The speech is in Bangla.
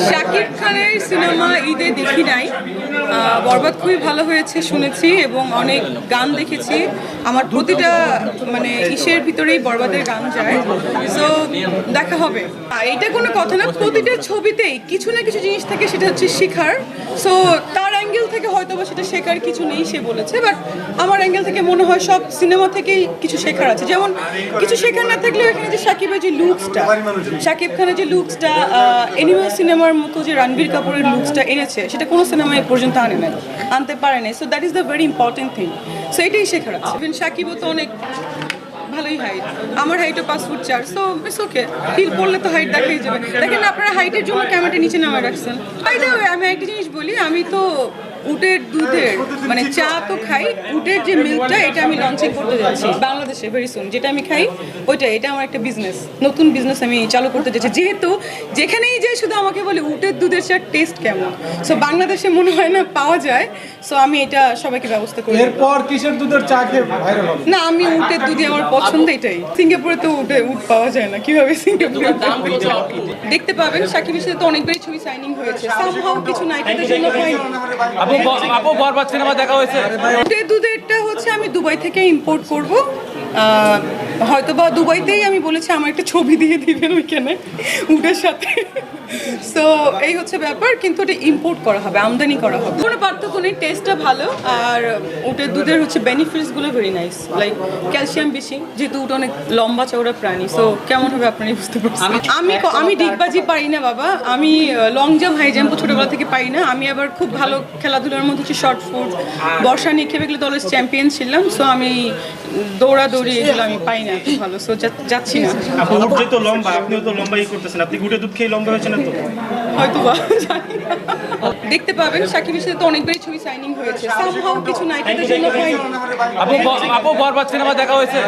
শাকিব খানের সিনেমা ঈদে দেখি নাই। বরবাদ খুবই ভালো হয়েছে শুনেছি এবং অনেক গান দেখেছি। আমার প্রতিটা মানে ইসের ভিতরেই বরবাদের গান যায়, সো দেখা হবে। এটা কোনো কথা না, প্রতিটা ছবিতেই কিছু না কিছু জিনিস থাকে, সেটা হচ্ছে শেখার। সো তার অ্যাঙ্গেল থেকে হয়তো বা সেটা শেখার কিছু নেই সে বলেছে, বাট আমার অ্যাঙ্গেল থেকে মনে হয় সব সিনেমা থেকেই কিছু শেখার আছে। যেমন কিছু শেখার না থাকলেও এখানে যে শাকিবের যে লুকসটা, শাকিব খানের যে লুকসটা এনিমেল সিনেমার মতো যে রণবীর কাপুরের লুকসটা এনেছে, সেটা কোনো সিনেমায় পর্যন্ত আনতে পারে নাই। So that is the very important thing. So এটাই শেখার আছে। ইভেন শাকিবও তো অনেক ভালোই হাইট, আমার হাইটও 5'4", সো ইটস ওকে। হিল পড়লে তো হাইট দেখাই যাবে। দেখেন আপনারা হাইটের জন্য ক্যামেরাটা নিচে নামায় রাখছেন। বাই দ্য ওয়ে, আমি একটা জিনিস বলি, আমি তো উটের দুধের মানে চা তো খাই, উটের যে মিল্কটা এটা আমি লঞ্চিং করতে যাচ্ছি বাংলাদেশে ভেরি সুন। যেটা আমি খাই ওইটা, এটা আমার একটা বিজনেস, নতুন বিজনেস আমি চালু করতে যাচ্ছি। যেহেতু যেখানেই যাই শুধু আমাকে বলে উটের দুধের চার টেস্ট কেমন, সো বাংলাদেশে মনে হয় না পাওয়া যায়। সো আমি এটা সবাইকে ব্যবস্থা করি। এরপর কিসের দুধের চা খেয়ে ভাইরাল হবে? না, আমি উটের দুধই আমার পছন্দ, এটাই। সিঙ্গাপুরে তো উট পাওয়া যায় না, কিভাবে সিঙ্গাপুরে দেখতে পাবেন। শাকিবের সাথে তো অনেকবারই ছবি সাইনিং হয়েছে, সামহাও কিছু নায়িকাদের জন্য হয়নি। আপু বরবাদ সিনেমা দেখা হয়েছে? উটের দুধেরটা হচ্ছে আমি দুবাই থেকে ইম্পোর্ট করব। হয়তো বা দুবাইতেই আমি বলেছি আমার একটা ছবি দিয়ে দিবেন ওইখানে উটের সাথে। সো এই হচ্ছে ব্যাপার, কিন্তু এটা ইম্পোর্ট করা হবে, আমদানি করা হবে। কোনো পার্থক্য নেই, টেস্টটা ভালো। আর উটের দুধের হচ্ছে বেনিফিটসগুলো ভেরি নাইস, লাইক ক্যালসিয়াম বেশি, যেহেতু উট অনেক লম্বা চওড়া প্রাণী। সো কেমন হবে আপনারাই বুঝতে পারছেন। আমি ডিগবাজি পারি না বাবা, আমি লং জাম্প হাই জাম্প ছোটোবেলা থেকে পারি না। আমি আবার খুব ভালো খেলাধুলার মধ্যে হচ্ছে শর্ট ফুট, বর্ষা নিক্ষেপ, এগুলো দলের চ্যাম্পিয়ন ছিলাম। সো আমি দৌড়াদৌড়ি এগুলো আমি পাই না খুব ভালো, সো যাচ্ছি না। আপু উট যেহেতু লম্বা, আপনিও তো লম্বাই করতেছেন, আপনি উটের দুধ খেয়ে লম্বা হয়েছেন তো? হয়তো বা, জানি না। দেখতে পাবেন শাকিবের সাথে তো অনেকবারই ছবি সাইনিং হয়েছে, সামহাও কিছু নায়িকাদের জন্য হয়নি। আপু বরবাদ সিনেমা দেখা হয়েছে?